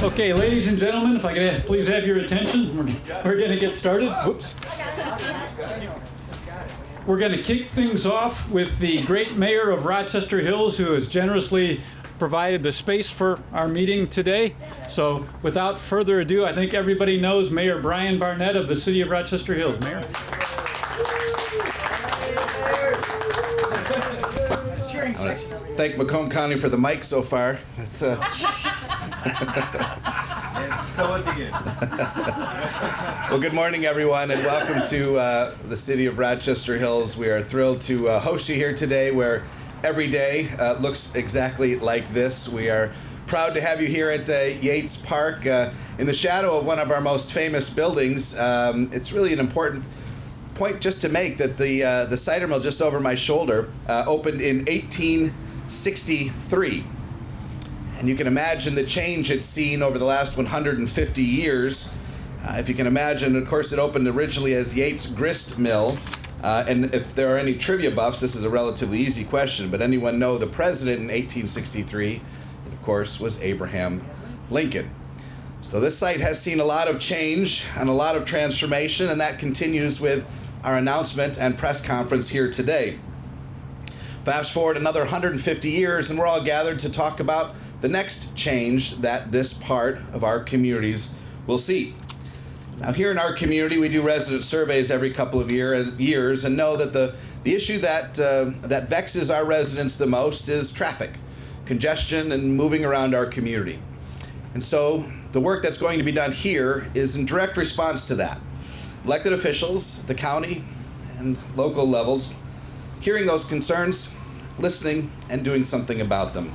Okay, ladies and gentlemen, if I could please have your attention, we're going to get started. Whoops. We're going to kick things off with the great mayor of Rochester Hills, who has generously provided the space for our meeting today. So without further ado, I think everybody knows Mayor Bryan Barnett of the city of Rochester Hills. Mayor. Thank Macomb County for the mic so far. It's so at the end. Well, good morning, everyone, and welcome to the city of Rochester Hills. We are thrilled to host you here today, where every day looks exactly like this. We are proud to have you here at Yates Park in the shadow of one of our most famous buildings. It's really an important point just to make that the cider mill just over my shoulder opened in 1863. And you can imagine the change it's seen over the last 150 years. If you can imagine, of course, it opened originally as Yates Grist Mill. And if there are any trivia buffs, this is a relatively easy question, but anyone know the president in 1863, of course, was Abraham Lincoln. So this site has seen a lot of change and a lot of transformation, and that continues with our announcement and press conference here today. Fast forward another 150 years, and we're all gathered to talk about the next change that this part of our communities will see. Now, here in our community, we do resident surveys every couple of years and know that the issue that vexes our residents the most is traffic, congestion, and moving around our community. And so the work that's going to be done here is in direct response to that. Elected officials, the county, and local levels, hearing those concerns, listening, and doing something about them.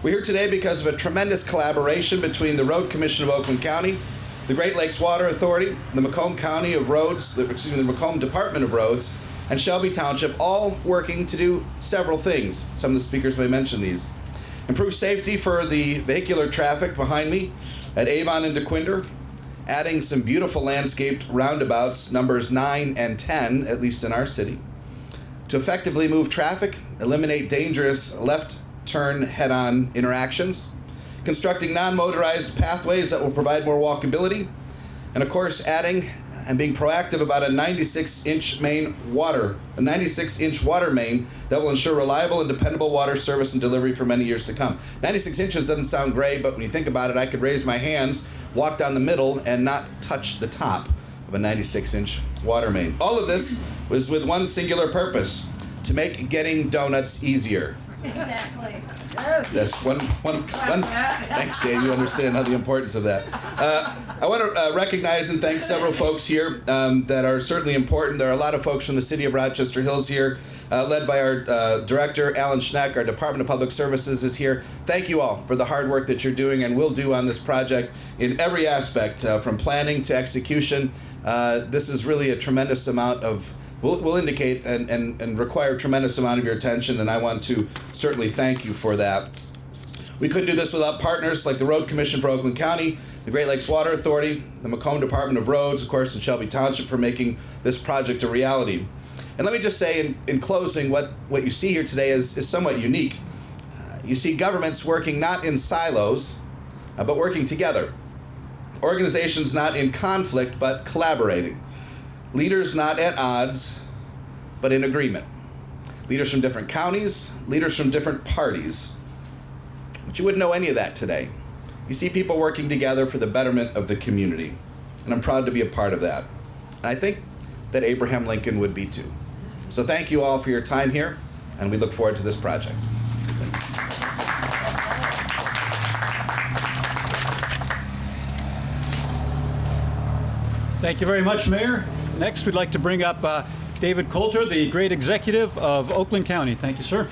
We're here today because of a tremendous collaboration between the Road Commission of Oakland County, the Great Lakes Water Authority, the Macomb County of Roads, the Macomb Department of Roads, and Shelby Township, all working to do several things. Some of the speakers may mention these. Improve safety for the vehicular traffic behind me at Avon and Dequindre, adding some beautiful landscaped roundabouts, numbers 9 and 10, at least in our city, to effectively move traffic, eliminate dangerous left turn head-on interactions, constructing non-motorized pathways that will provide more walkability, and of course adding and being proactive about a 96-inch water main that will ensure reliable and dependable water service and delivery for many years to come. 96 inches doesn't sound great, but when you think about it, I could raise my hands, walk down the middle, and not touch the top of a 96-inch water main. All of this was with one singular purpose: to make getting donuts easier. Exactly. Yes, one. Thanks, Dave. You understand the importance of that. I want to recognize and thank several folks here that are certainly important. There are a lot of folks from the city of Rochester Hills here, led by our director, Alan Schneck. Our Department of Public Services is here. Thank you all for the hard work that you're doing and will do on this project in every aspect, from planning to execution. This is really a tremendous amount of will indicate and require a tremendous amount of your attention, and I want to certainly thank you for that. We couldn't do this without partners like the Road Commission for Oakland County, the Great Lakes Water Authority, the Macomb Department of Roads, of course, and Shelby Township for making this project a reality. And let me just say in closing, what you see here today is somewhat unique. You see governments working not in silos, but working together. Organizations not in conflict, but collaborating. Leaders not at odds, but in agreement. Leaders from different counties, leaders from different parties. But you wouldn't know any of that today. You see people working together for the betterment of the community. And I'm proud to be a part of that. And I think that Abraham Lincoln would be too. So thank you all for your time here, and we look forward to this project. Thank you very much, Mayor. Next, we'd like to bring up David Coulter, the great executive of Oakland County. Thank you, sir.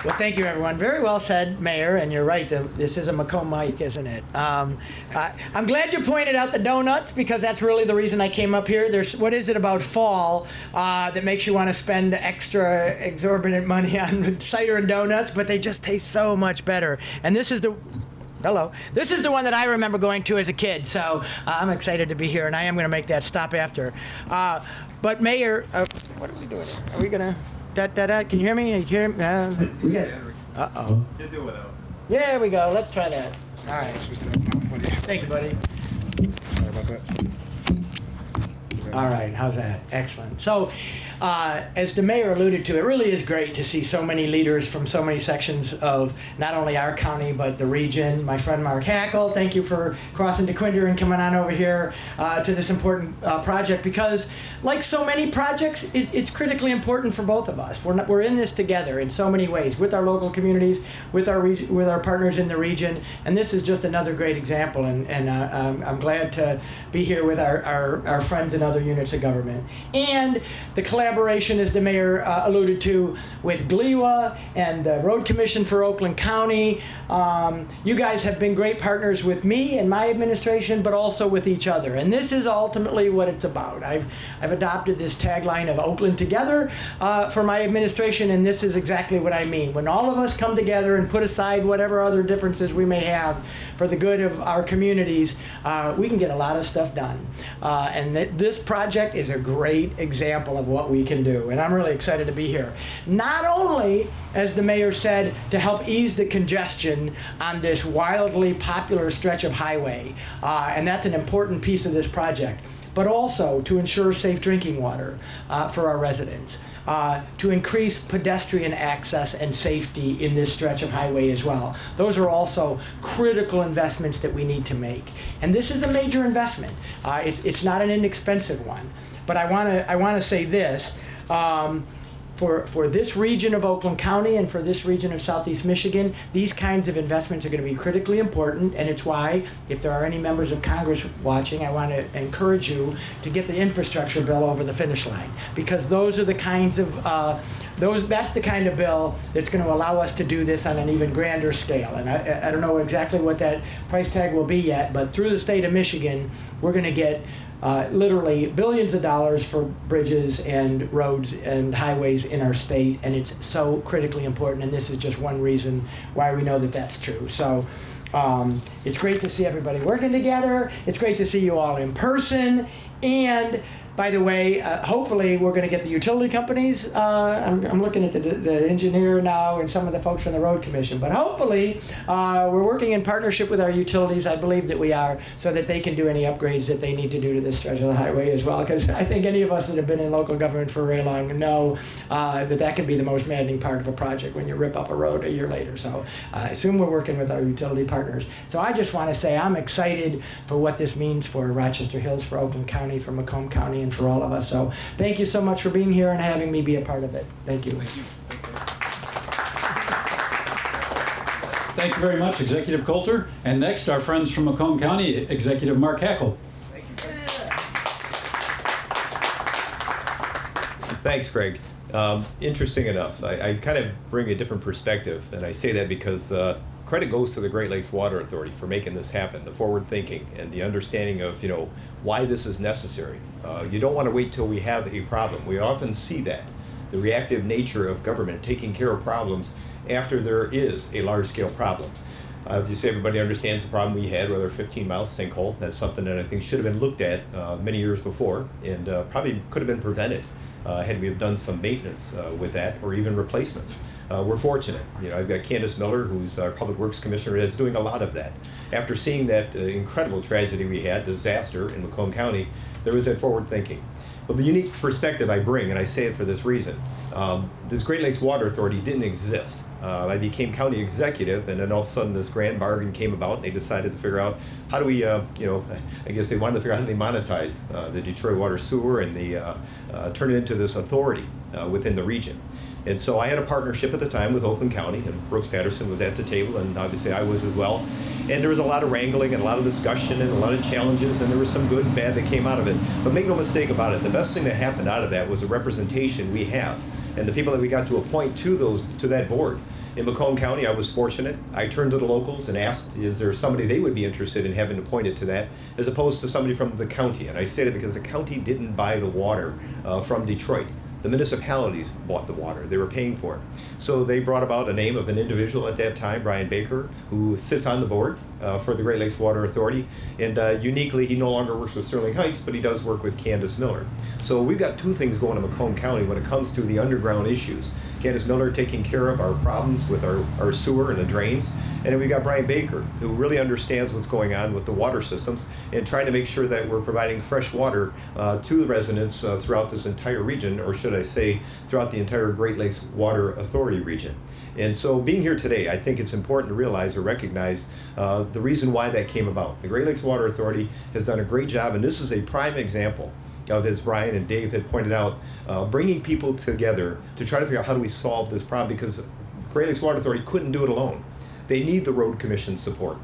Well, thank you, everyone. Very well said, Mayor, and you're right. This is a Macomb mic, isn't it? I'm glad you pointed out the donuts, because that's really the reason I came up here. What is it about fall that makes you want to spend extra exorbitant money on cider and donuts, but they just taste so much better. And this is the... Hello. This is the one that I remember going to as a kid, so I'm excited to be here, and I am going to make that stop after. But Mayor, what are we doing here? Are we going to... Can you hear me? We got Uh-oh. Just do it without. There we go. Let's try that. All right. Switch that out for you. Thank you, buddy. Sorry about that. All right, how's that? Excellent. So, as the mayor alluded to, it really is great to see so many leaders from so many sections of not only our county, but the region. My friend Mark Hackel, thank you for crossing Dequindre and coming on over here to this important project, because like so many projects, it's critically important for both of us. We're in this together in so many ways, with our local communities, with our partners in the region, and this is just another great example, and I'm glad to be here with our friends in other units of government. And the collaboration, as the mayor alluded to, with GLWA and the Road Commission for Oakland County. You guys have been great partners with me and my administration, but also with each other. And this is ultimately what it's about. I've adopted this tagline of Oakland Together for my administration, and this is exactly what I mean. When all of us come together and put aside whatever other differences we may have for the good of our communities, we can get a lot of stuff done. And this project is a great example of what we can do, and I'm really excited to be here. Not only, as the mayor said, to help ease the congestion on this wildly popular stretch of highway, and that's an important piece of this project, but also to ensure safe drinking water for our residents, to increase pedestrian access and safety in this stretch of highway as well. Those are also critical investments that we need to make. And this is a major investment. It's not an inexpensive one. But I want to say this. For this region of Oakland County and for this region of Southeast Michigan, these kinds of investments are going to be critically important, and it's why, if there are any members of Congress watching, I want to encourage you to get the infrastructure bill over the finish line, because those are the kinds of that's the kind of bill that's going to allow us to do this on an even grander scale. And I don't know exactly what that price tag will be yet, but through the state of Michigan, we're going to get literally billions of dollars for bridges and roads and highways in our state, and it's so critically important, and this is just one reason why we know that that's true. So it's great to see everybody working together. It's great to see you all in person, and by the way, hopefully we're going to get the utility companies. I'm looking at the engineer now and some of the folks from the Road Commission. But hopefully we're working in partnership with our utilities. I believe that we are, so that they can do any upgrades that they need to do to this stretch of the highway as well. Because I think any of us that have been in local government for very long know that can be the most maddening part of a project when you rip up a road a year later. So I assume we're working with our utility partners. So I just want to say I'm excited for what this means for Rochester Hills, for Oakland County, for Macomb County, and for all of us. So thank you so much for being here and having me be a part of it. Thank you. Thank you very much, Executive Coulter. And next, our friends from Macomb County, Executive Mark Hackel. Thanks, Greg. Interesting enough, I kind of bring a different perspective, and I say that because credit goes to the Great Lakes Water Authority for making this happen, the forward thinking and the understanding of, why this is necessary. You don't want to wait till we have a problem. We often see that, the reactive nature of government taking care of problems after there is a large-scale problem. Just everybody understands the problem we had with our 15-mile sinkhole. That's something that I think should have been looked at many years before, and probably could have been prevented had we have done some maintenance with that, or even replacements. We're fortunate. I've got Candace Miller, who's our Public Works Commissioner, that's doing a lot of that. After seeing that incredible tragedy we had, disaster in Macomb County, there was that forward thinking. But the unique perspective I bring, and I say it for this reason, this Great Lakes Water Authority didn't exist. I became county executive, and then all of a sudden this grand bargain came about, and they decided to figure out how do we, I guess they wanted to figure out how do they monetize the Detroit Water Sewer, and they turn it into this authority within the region. And so I had a partnership at the time with Oakland County, and Brooks Patterson was at the table, and obviously I was as well. And there was a lot of wrangling and a lot of discussion and a lot of challenges, and there was some good and bad that came out of it. But make no mistake about it, the best thing that happened out of that was the representation we have and the people that we got to appoint to that board. In Macomb County, I was fortunate. I turned to the locals and asked, is there somebody they would be interested in having appointed to that, as opposed to somebody from the county? And I say that because the county didn't buy the water from Detroit. The municipalities bought the water. They were paying for it. So they brought about a name of an individual at that time, Bryan Baker, who sits on the board for the Great Lakes Water Authority. And uniquely, he no longer works with Sterling Heights, but he does work with Candace Miller. So we've got two things going in Macomb County when it comes to the underground issues. Candace Miller taking care of our problems with our sewer and the drains. And then we got Brian Baker, who really understands what's going on with the water systems and trying to make sure that we're providing fresh water to the residents throughout this entire region, or should I say, throughout the entire Great Lakes Water Authority region. And so being here today, I think it's important to realize or recognize the reason why that came about. The Great Lakes Water Authority has done a great job, and this is a prime example of, as Bryan and Dave had pointed out, bringing people together to try to figure out how do we solve this problem, because Great Lakes Water Authority couldn't do it alone. They need the Road Commission support.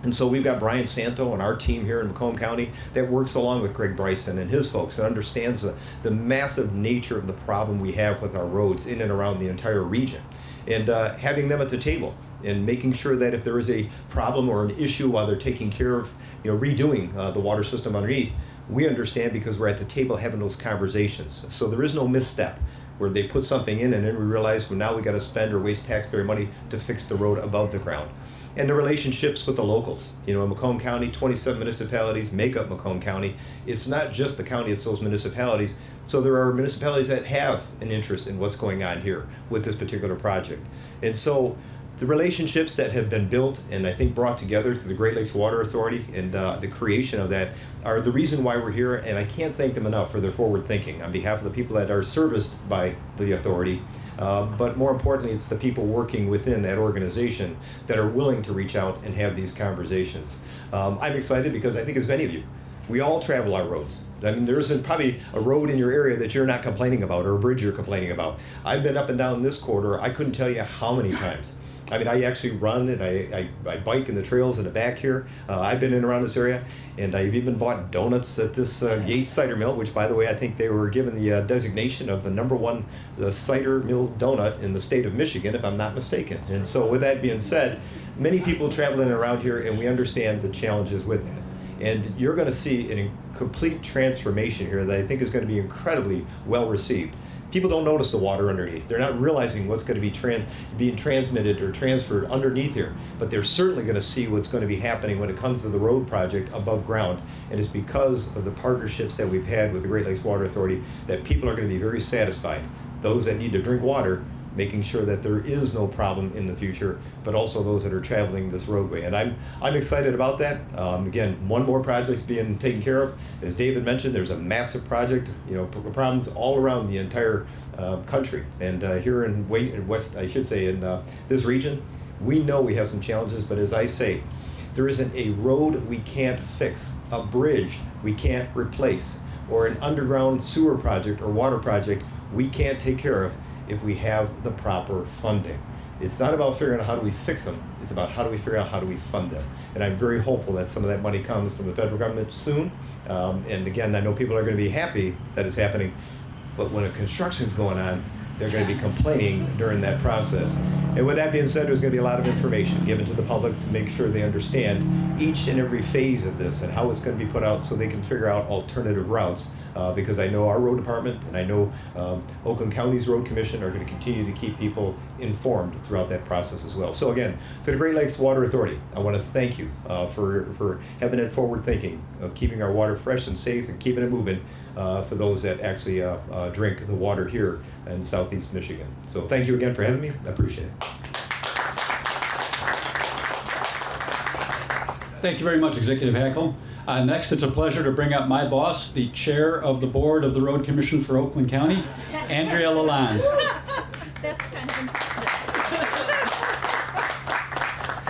And so we've got Brian Santo and our team here in Macomb County that works along with Greg Bryson and his folks and understands the massive nature of the problem we have with our roads in and around the entire region. And having them at the table and making sure that if there is a problem or an issue while they're taking care of, redoing the water system underneath, we understand because we're at the table having those conversations. So there is no misstep where they put something in and then we realize, well, now we got to spend or waste taxpayer money to fix the road above the ground. And the relationships with the locals. In Macomb County, 27 municipalities make up Macomb County. It's not just the county, it's those municipalities. So there are municipalities that have an interest in what's going on here with this particular project. And so the relationships that have been built and I think brought together through the Great Lakes Water Authority and the creation of that are the reason why we're here, and I can't thank them enough for their forward thinking on behalf of the people that are serviced by the authority. But more importantly, it's the people working within that organization that are willing to reach out and have these conversations. I'm excited because I think as many of you, we all travel our roads. I mean, there isn't probably a road in your area that you're not complaining about or a bridge you're complaining about. I've been up and down this corridor, I couldn't tell you how many times. I mean, I actually run and I bike in the trails in the back here. I've been in and around this area, and I've even bought donuts at this Yates Cider Mill, which, by the way, I think they were given the designation of the #1 cider mill donut in the state of Michigan, if I'm not mistaken. And so with that being said, many people traveling around here, and we understand the challenges with that. And you're going to see a complete transformation here that I think is going to be incredibly well received. People don't notice the water underneath. They're not realizing what's going to be being transmitted or transferred underneath here, but they're certainly going to see what's going to be happening when it comes to the road project above ground. And it's because of the partnerships that we've had with the Great Lakes Water Authority that people are going to be very satisfied. Those that need to drink water, making sure that there is no problem in the future, but also those that are traveling this roadway. And I'm excited about that. Again, one more project being taken care of. As David mentioned, there's a massive project, problems all around the entire country. And here in West, I should say, in this region, we know we have some challenges, but as I say, there isn't a road we can't fix, a bridge we can't replace, or an underground sewer project or water project we can't take care of if we have the proper funding. It's not about figuring out how do we fix them, it's about how do we figure out how do we fund them. And I'm very hopeful that some of that money comes from the federal government soon. And again, I know people are going to be happy that it's happening, but when a construction's going on, they're going to be complaining during that process. And with that being said, there's going to be a lot of information given to the public to make sure they understand each and every phase of this and how it's going to be put out so they can figure out alternative routes. Because I know our road department and I know Oakland County's Road Commission are going to continue to keep people informed throughout that process as well. So again, to the Great Lakes Water Authority, I want to thank you for having that forward thinking of keeping our water fresh and safe and keeping it moving for those that actually drink the water here in Southeast Michigan. So thank you again for having me. I appreciate it. Thank you very much, Executive Hackel. Next, it's a pleasure to bring up my boss, the chair of the board of the Road Commission for Oakland County, Andrea Lalonde. That's kind of impressive.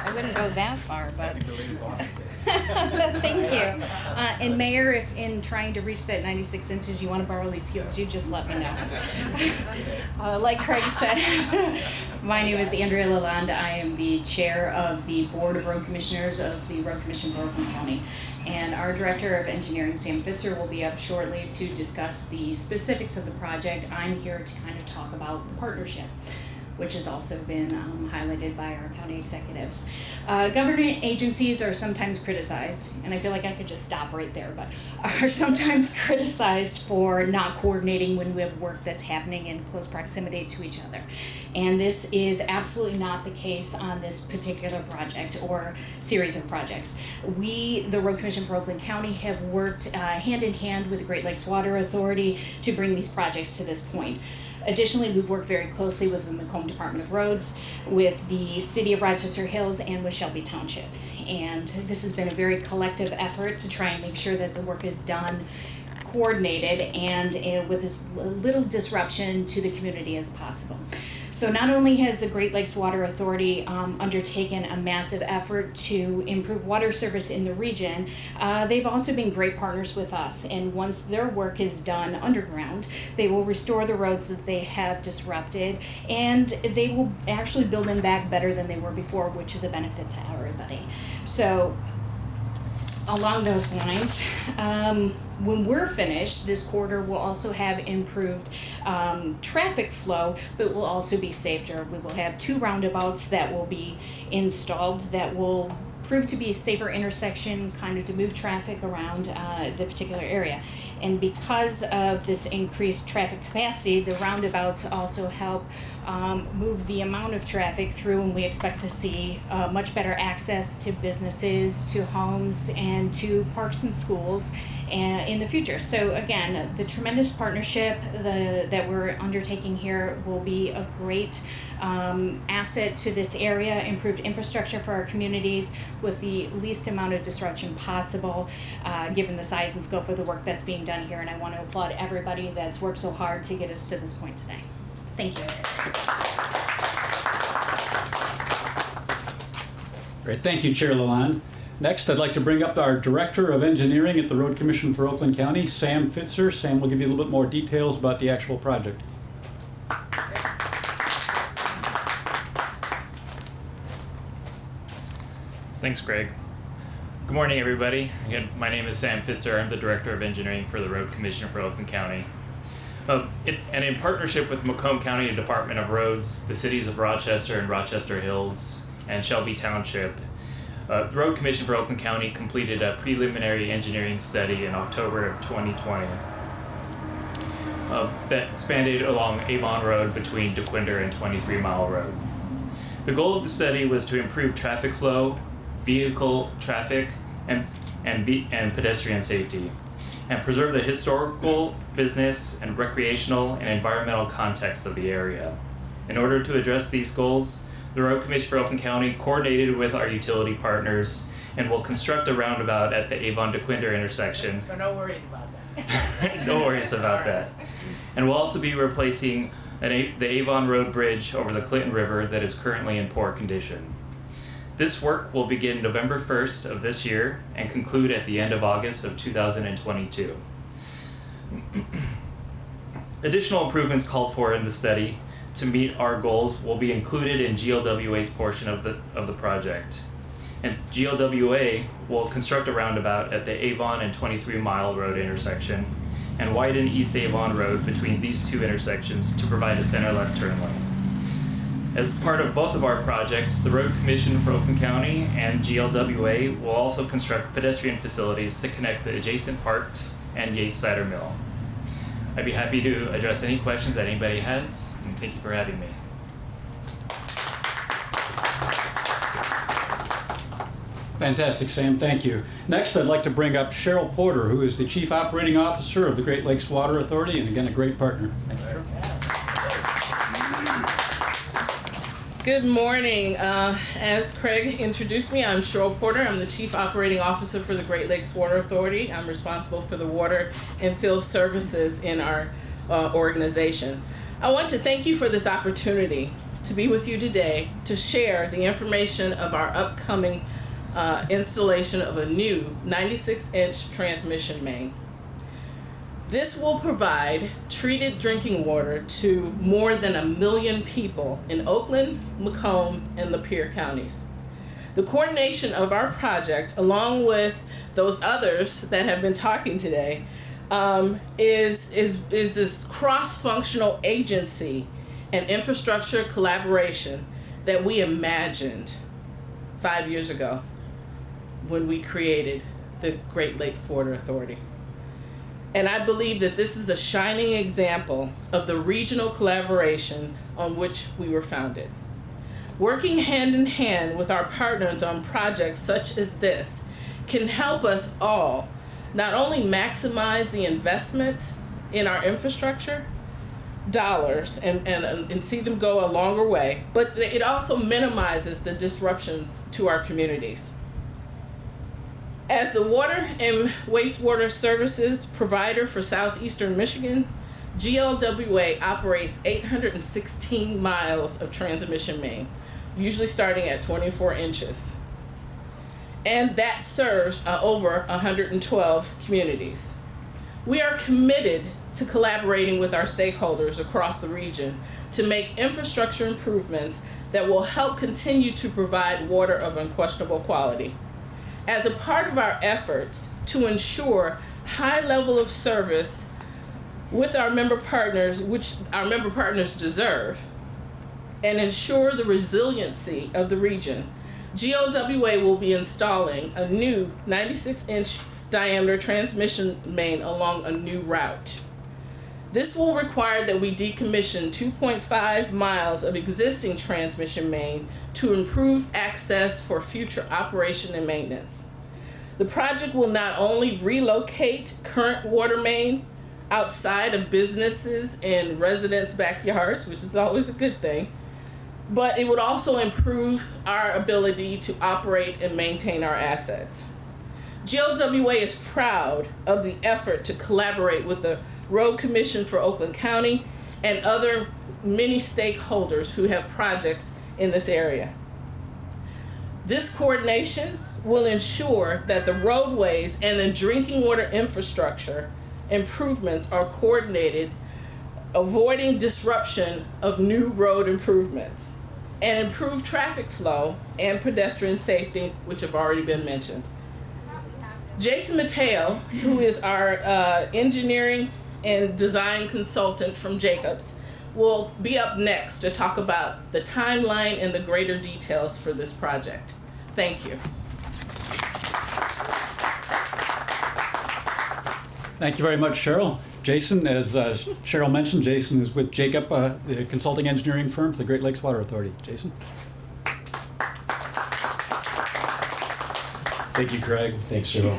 I wouldn't go that far, but thank you. And Mayor, if in trying to reach that 96 inches you want to borrow these heels, you just let me know. Like Craig said, my name is Andrea Lalonde. I am the chair of the Board of Road Commissioners of the Road Commission for Oakland County. And our Director of Engineering, Sam Fitzer, will be up shortly to discuss the specifics of the project. I'm here to kind of talk about the partnership, which has also been highlighted by our county executives. Government agencies are sometimes criticized, and I feel like I could just stop right there, but are sometimes criticized for not coordinating when we have work that's happening in close proximity to each other. And this is absolutely not the case on this particular project or series of projects. We, the Road Commission for Oakland County, have worked hand in hand with the Great Lakes Water Authority to bring these projects to this point. Additionally, we've worked very closely with the Macomb Department of Roads, with the City of Rochester Hills, and with Shelby Township. And this has been a very collective effort to try and make sure that the work is done coordinated and with as little disruption to the community as possible. So not only has the Great Lakes Water Authority undertaken a massive effort to improve water service in the region, they've also been great partners with us. And once their work is done underground, they will restore the roads that they have disrupted, and they will actually build them back better than they were before, which is a benefit to everybody. So along those lines, when we're finished, this quarter will also have improved traffic flow, but will also be safer. We will have 2 roundabouts that will be installed that will prove to be a safer intersection, kind of to move traffic around the particular area. And because of this increased traffic capacity, the roundabouts also help move the amount of traffic through, and we expect to see much better access to businesses, to homes, and to parks and schools in the future. So again, the tremendous partnership that we're undertaking here will be a great asset to this area, improved infrastructure for our communities with the least amount of disruption possible, given the size and scope of the work that's being done here. And I want to applaud everybody that's worked so hard to get us to this point today. Thank you. Great, thank you, Chair Lalonde. Next, I'd like to bring up our Director of Engineering at the Road Commission for Oakland County, Sam Fitzer. Sam will give you a little bit more details about the actual project. Thanks, Greg. Good morning, everybody. Again, my name is Sam Fitzer. I'm the Director of Engineering for the Road Commission for Oakland County. And in partnership with Macomb County Department of Roads, the cities of Rochester and Rochester Hills, and Shelby Township, the Road Commission for Oakland County completed a preliminary engineering study in October of 2020 that spanned along Avon Road between Dequindre and 23 Mile Road. The goal of the study was to improve traffic flow, vehicle traffic, and pedestrian safety, and preserve the historical, business, and recreational and environmental context of the area. In order to address these goals, the Road Commission for Oakland County coordinated with our utility partners and will construct a roundabout at the Avon Dequindre intersection. So no worries about that. No worries about that. And we'll also be replacing the Avon Road Bridge over the Clinton River that is currently in poor condition. This work will begin November 1st of this year and conclude at the end of August of 2022. Additional improvements called for in the study to meet our goals will be included in GLWA's portion of the project. And GLWA will construct a roundabout at the Avon and 23 Mile Road intersection and widen East Avon Road between these 2 intersections to provide a center left turn lane. As part of both of our projects, the Road Commission for Oakland County and GLWA will also construct pedestrian facilities to connect the adjacent parks and Yates Cider Mill. I'd be happy to address any questions that anybody has, and thank you for having me. Fantastic, Sam. Thank you. Next, I'd like to bring up Cheryl Porter, who is the Chief Operating Officer of the Great Lakes Water Authority, and again, a great partner. Thank you, Cheryl. Good morning. As Craig introduced me, I'm Cheryl Porter. I'm the Chief Operating Officer for the Great Lakes Water Authority. I'm responsible for the water and field services in our organization. I want to thank you for this opportunity to be with you today to share the information of our upcoming installation of a new 96-inch transmission main. This will provide treated drinking water to more than 1 million people in Oakland, Macomb, and Lapeer counties. The coordination of our project, along with those others that have been talking today, is this cross-functional agency and infrastructure collaboration that we imagined 5 years ago when we created the Great Lakes Water Authority. And I believe that this is a shining example of the regional collaboration on which we were founded. Working hand in hand with our partners on projects such as this can help us all not only maximize the investment in our infrastructure, dollars and see them go a longer way, but it also minimizes the disruptions to our communities. As the water and wastewater services provider for southeastern Michigan, GLWA operates 816 miles of transmission main, usually starting at 24 inches. And that serves over 112 communities. We are committed to collaborating with our stakeholders across the region to make infrastructure improvements that will help continue to provide water of unquestionable quality. As a part of our efforts to ensure high level of service with our member partners, which our member partners deserve, and ensure the resiliency of the region, GLWA will be installing a new 96-inch diameter transmission main along a new route. This will require that we decommission 2.5 miles of existing transmission main to improve access for future operation and maintenance. The project will not only relocate current water main outside of businesses and residents' backyards, which is always a good thing, but it would also improve our ability to operate and maintain our assets. GLWA is proud of the effort to collaborate with the Road Commission for Oakland County and other many stakeholders who have projects in this area. This coordination will ensure that the roadways and the drinking water infrastructure improvements are coordinated, avoiding disruption of new road improvements, and improve traffic flow and pedestrian safety, which have already been mentioned. Jason Mateo, who is our engineering and design consultant from Jacobs, will be up next to talk about the timeline and the greater details for this project. Thank you. Thank you very much, Cheryl. Jason, as Cheryl mentioned, Jason is with Jacob, the consulting engineering firm for the Great Lakes Water Authority. Jason? Thank you, Craig. Thanks, Cheryl.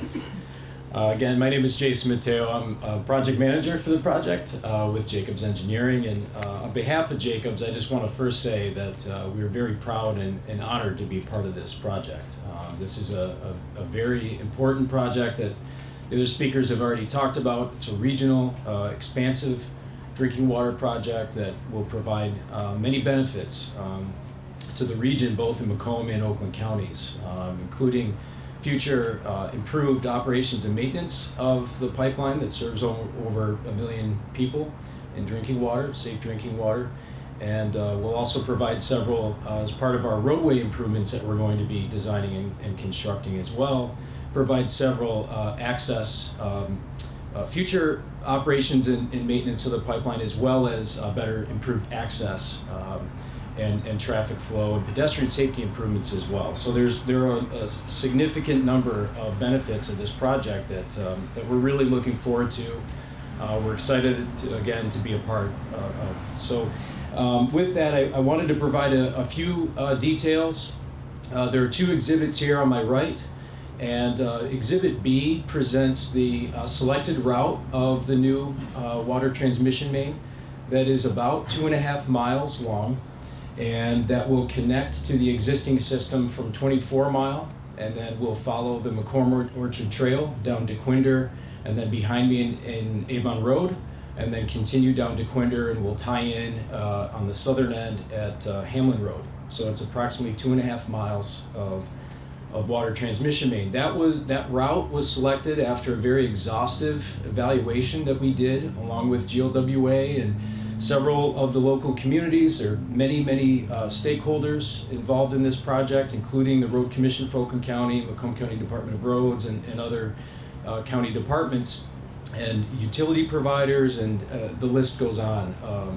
Again, my name is Jason Mateo. I'm a project manager for the project with Jacobs Engineering. And on behalf of Jacobs, I just want to first say that we're very proud and honored to be part of this project. This is a very important project that the other speakers have already talked about. It's a regional, expansive drinking water project that will provide many benefits to the region, both in Macomb and Oakland counties, including future improved operations and maintenance of the pipeline that serves over 1 million people in drinking water, safe drinking water. And we'll also provide several, as part of our roadway improvements that we're going to be designing and constructing as well, provide several access, future operations and maintenance of the pipeline, as well as better improved access and traffic flow and pedestrian safety improvements as well. So there are a significant number of benefits of this project that we're really looking forward to. We're excited to be a part of. So with that, I wanted to provide a few details. There are 2 exhibits here on my right. And Exhibit B presents the selected route of the new water transmission main that is about 2.5 miles long, and that will connect to the existing system from 24 Mile, and then we'll follow the Macomb Orchard Trail down Dequindre, and then behind me in Avon Road, and then continue down Dequindre, and we'll tie in on the southern end at Hamlin Road. So it's approximately 2.5 miles of water transmission main. That route was selected after a very exhaustive evaluation that we did along with GLWA and several of the local communities. There are many stakeholders involved in this project, including the Road Commission for Oakland County, Macomb County Department of Roads, and other county departments, and utility providers, and the list goes on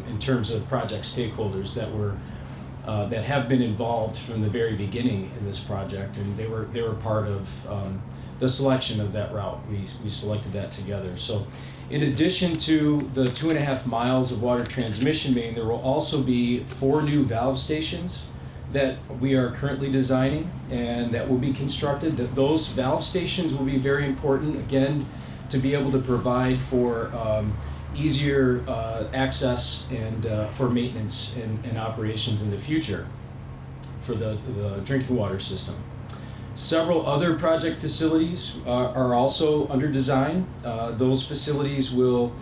in terms of project stakeholders that have been involved from the very beginning in this project, and they were part of the selection of that route. We selected that together. So in addition to the 2.5 miles of water transmission main, there will also be 4 new valve stations that we are currently designing and that will be constructed. Those valve stations will be very important, again, to be able to provide for easier access and for maintenance and operations in the future for the drinking water system. Several other project facilities are also under design. Those facilities will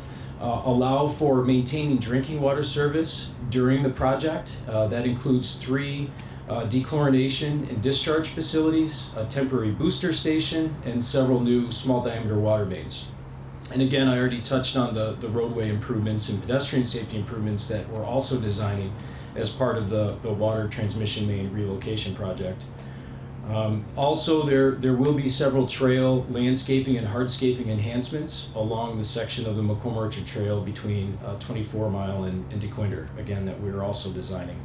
allow for maintaining drinking water service during the project. That includes 3 dechlorination and discharge facilities, a temporary booster station, and several new small diameter water mains. And again, I already touched on the roadway improvements and pedestrian safety improvements that we're also designing as part of the water transmission main relocation project. Also, there will be several trail landscaping and hardscaping enhancements along the section of the Macomb Orchard Trail between 24 Mile and Dequindre, again, that we're also designing.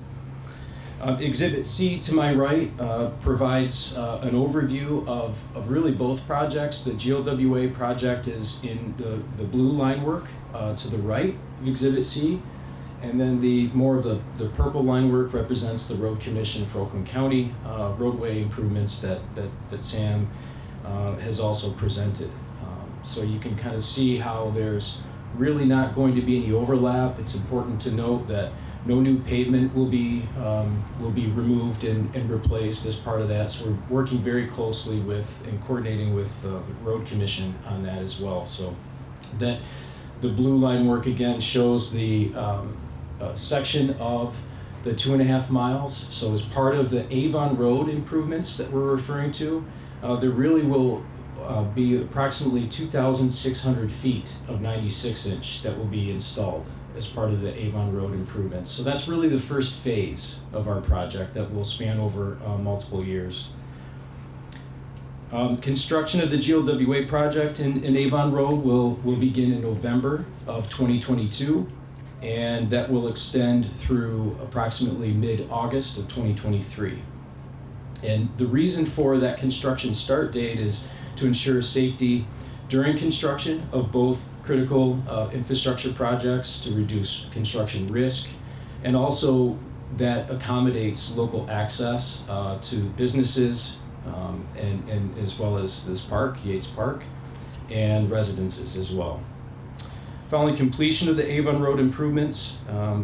Exhibit C to my right provides an overview of really both projects. The GLWA project is in the blue line work to the right of Exhibit C, and then the more of the purple line work represents the Road Commission for Oakland County roadway improvements that Sam has also presented. So you can kind of see how there's really not going to be any overlap. It's important to note that no new pavement will be removed and replaced as part of that. So we're working very closely with and coordinating with the Road Commission on that as well. So that the blue line work again shows the section of the 2.5 miles. So as part of the Avon Road improvements that we're referring to, there really will be approximately 2,600 feet of 96-inch that will be installed as part of the Avon Road improvements. So that's really the first phase of our project that will span over multiple years. Construction of the GLWA project in Avon Road will begin in November of 2022, and that will extend through approximately mid-August of 2023. And the reason for that construction start date is to ensure safety during construction of both critical infrastructure projects, to reduce construction risk, and also that accommodates local access to businesses and as well as this park, Yates Park, and residences as well. Following completion of the Avon Road improvements,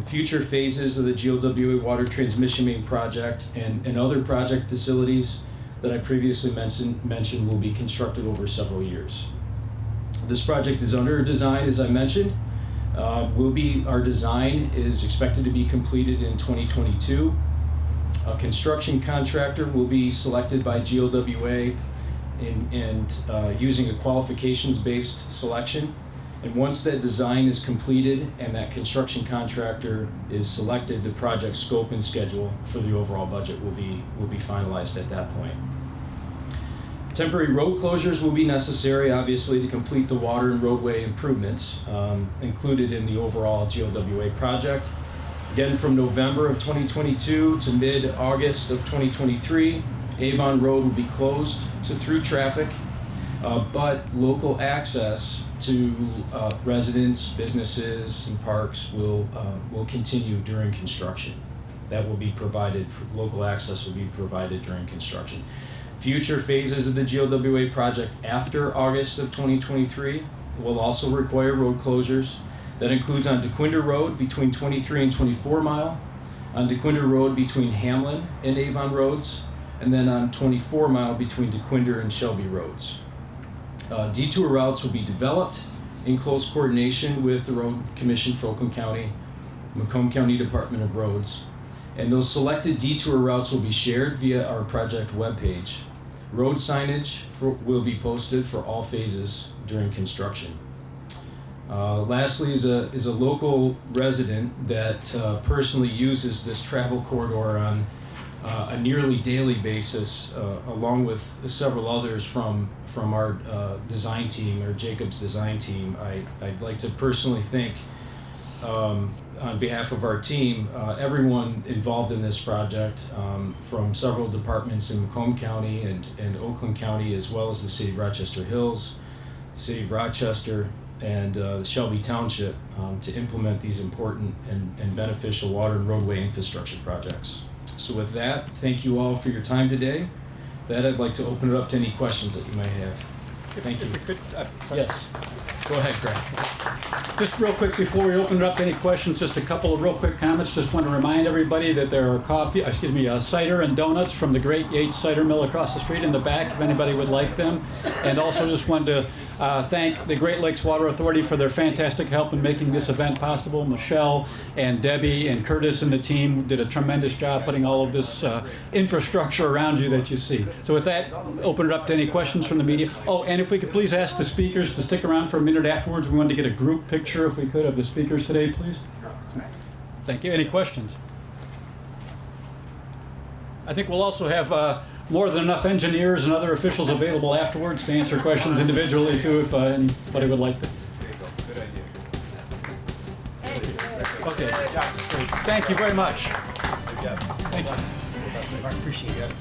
future phases of the GLWA water transmission main project and other project facilities that I previously mentioned will be constructed over several years. This project is under design, as I mentioned. Our design is expected to be completed in 2022. A construction contractor will be selected by GLWA and using a qualifications-based selection. And once that design is completed and that construction contractor is selected, the project scope and schedule for the overall budget will be finalized at that point. Temporary road closures will be necessary, obviously, to complete the water and roadway improvements included in the overall GLWA project. Again, from November of 2022 to mid-August of 2023, Avon Road will be closed to through traffic, but local access to residents, businesses, and parks will continue during construction. That will be provided, local access will be provided during construction. Future phases of the GLWA project after August of 2023 will also require road closures. That includes on Dequindre Road between 23 and 24 Mile, on Dequindre Road between Hamlin and Avon Roads, and then on 24 Mile between Dequindre and Shelby Roads. Detour routes will be developed in close coordination with the Road Commission for Oakland County, Macomb County Department of Roads, and those selected detour routes will be shared via our project webpage. Road signage will be posted for all phases during construction. Lastly, is a local resident that personally uses this travel corridor on a nearly daily basis, along with several others from our design team, or Jacob's design team. I'd like to personally thank, on behalf of our team, everyone involved in this project, from several departments in Macomb County and Oakland County, as well as the City of Rochester Hills, City of Rochester, and Shelby Township, to implement these important and beneficial water and roadway infrastructure projects. So with that, thank you all for your time today. With that, I'd like to open it up to any questions that you may have. Thank you. If we could, sorry. Yes. Go ahead, Greg. Just real quick before we open it up to any questions, just a couple of real quick comments. Just want to remind everybody that there are cider and donuts from the Great Yates Cider Mill across the street in the back, if anybody would like them. And also just wanted to thank the Great Lakes Water Authority for their fantastic help in making this event possible. Michelle and Debbie and Curtis and the team did a tremendous job putting all of this infrastructure around you that you see. So with that, open it up to any questions from the media. Oh, and if we could please ask the speakers to stick around for a minute afterwards. We wanted to get a group picture, if we could, of the speakers today, please. Thank you. Any questions? I think we'll also have more than enough engineers and other officials available afterwards to answer questions individually, too, if anybody would like to. Okay. Great. Thank you very much. I appreciate it.